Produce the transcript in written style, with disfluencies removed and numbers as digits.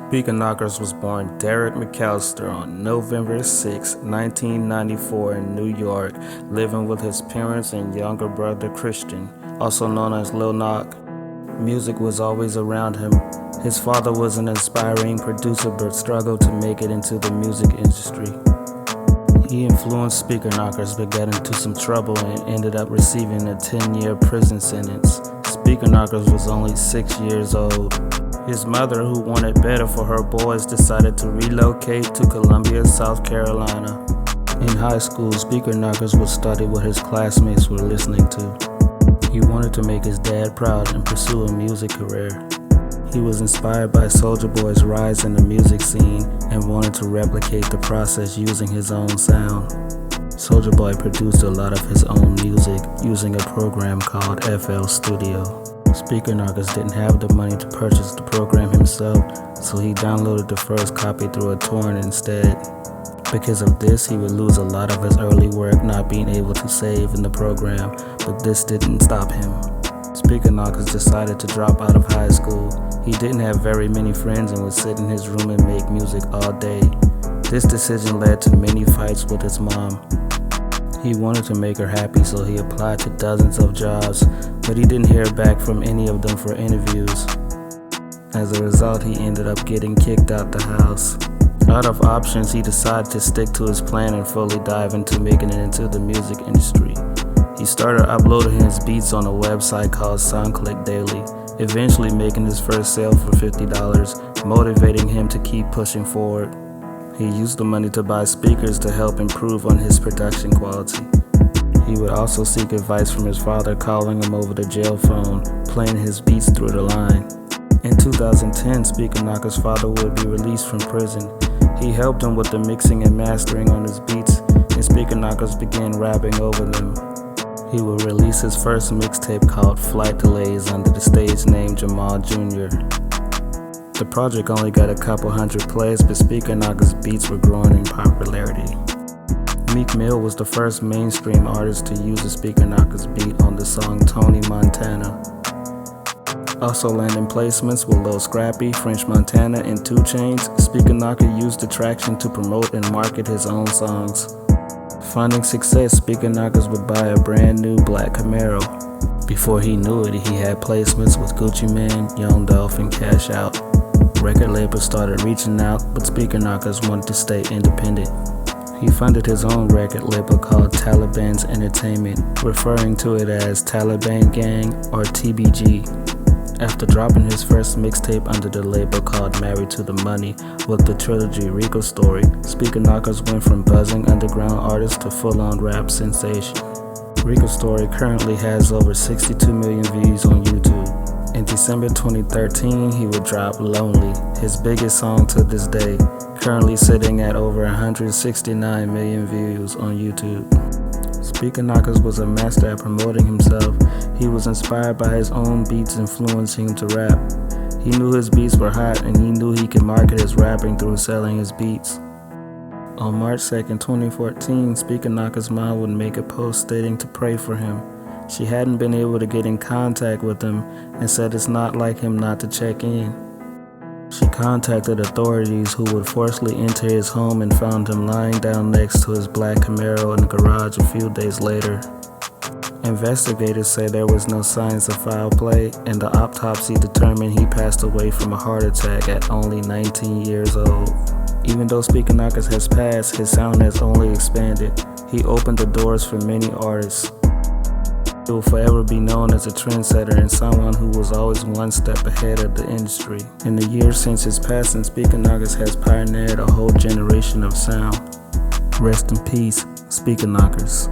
Speaker Knockerz was born Derek McAllister on November 6, 1994 in New York, living with his parents and younger brother Christian, also known as Lil Knock. Music was always around him. His father was an aspiring producer but struggled to make it into the music industry. He influenced Speaker Knockerz but got into some trouble and ended up receiving a 10-year prison sentence. Speaker Knockerz was only 6 years old. His mother, who wanted better for her boys, decided to relocate to Columbia, South Carolina. In high school, Speaker Knockerz would study what his classmates were listening to. He wanted to make his dad proud and pursue a music career. He was inspired by Soulja Boy's rise in the music scene and wanted to replicate the process using his own sound. Soulja Boy produced a lot of his own music using a program called FL Studio. Speaker Knockerz didn't have the money to purchase the program himself, so he downloaded the first copy through a torrent instead. Because of this, he would lose a lot of his early work not being able to save in the program, but this didn't stop him. Speaker Knockerz decided to drop out of high school. He didn't have very many friends and would sit in his room and make music all day. This decision led to many fights with his mom. He wanted to make her happy, so he applied to dozens of jobs, but he didn't hear back from any of them for interviews. As a result, he ended up getting kicked out the house. Out of options, he decided to stick to his plan and fully dive into making it into the music industry. He started uploading his beats on a website called SoundClick Daily, eventually making his first sale for $50, motivating him to keep pushing forward. He used the money to buy speakers to help improve on his production quality. He would also seek advice from his father, calling him over the jail phone, playing his beats through the line. In 2010, Speaker Knockerz' father would be released from prison. He helped him with the mixing and mastering on his beats, and Speaker Knockerz began rapping over them. He would release his first mixtape called Flight Delays under the stage name Jamal Jr. The project only got a couple hundred plays, but Speaker Knockerz' beats were growing in popularity. Meek Mill was the first mainstream artist to use a Speaker Knockerz beat on the song Tony Montana. Also landing placements with Lil Scrappy, French Montana, and 2 Chainz, Speaker Knockerz used the traction to promote and market his own songs. Finding success, Speaker Knockerz would buy a brand new black Camaro. Before he knew it, he had placements with Gucci Mane, Young Dolph, and Cash Out. Record labels started reaching out, but Speaker Knockerz wanted to stay independent. He funded his own record label called Taliban's Entertainment, referring to it as Taliban Gang or TBG. After dropping his first mixtape under the label called Married to the Money with the trilogy Rico Story, Speaker Knockerz went from buzzing underground artist to full-on rap sensation. Rico Story currently has over 62 million views on YouTube. In December 2013, he would drop Lonely, his biggest song to this day, currently sitting at over 169 million views on YouTube. Speaker Knockerz was a master at promoting himself. He was inspired by his own beats influencing him to rap. He knew his beats were hot and he knew he could market his rapping through selling his beats. On March 2nd, 2014, Speaker Knockerz' mom would make a post stating to pray for him. She hadn't been able to get in contact with him and said it's not like him not to check in. She contacted authorities who would forcibly enter his home and found him lying down next to his black Camaro in the garage a few days later. Investigators say there was no signs of foul play, and the autopsy determined he passed away from a heart attack at only 19 years old. Even though Speaker Knockerz has passed, his sound has only expanded. He opened the doors for many artists. He will forever be known as a trendsetter and someone who was always one step ahead of the industry. In the years since his passing, Speaker Knockerz has pioneered a whole generation of sound. Rest in peace, Speaker Knockerz.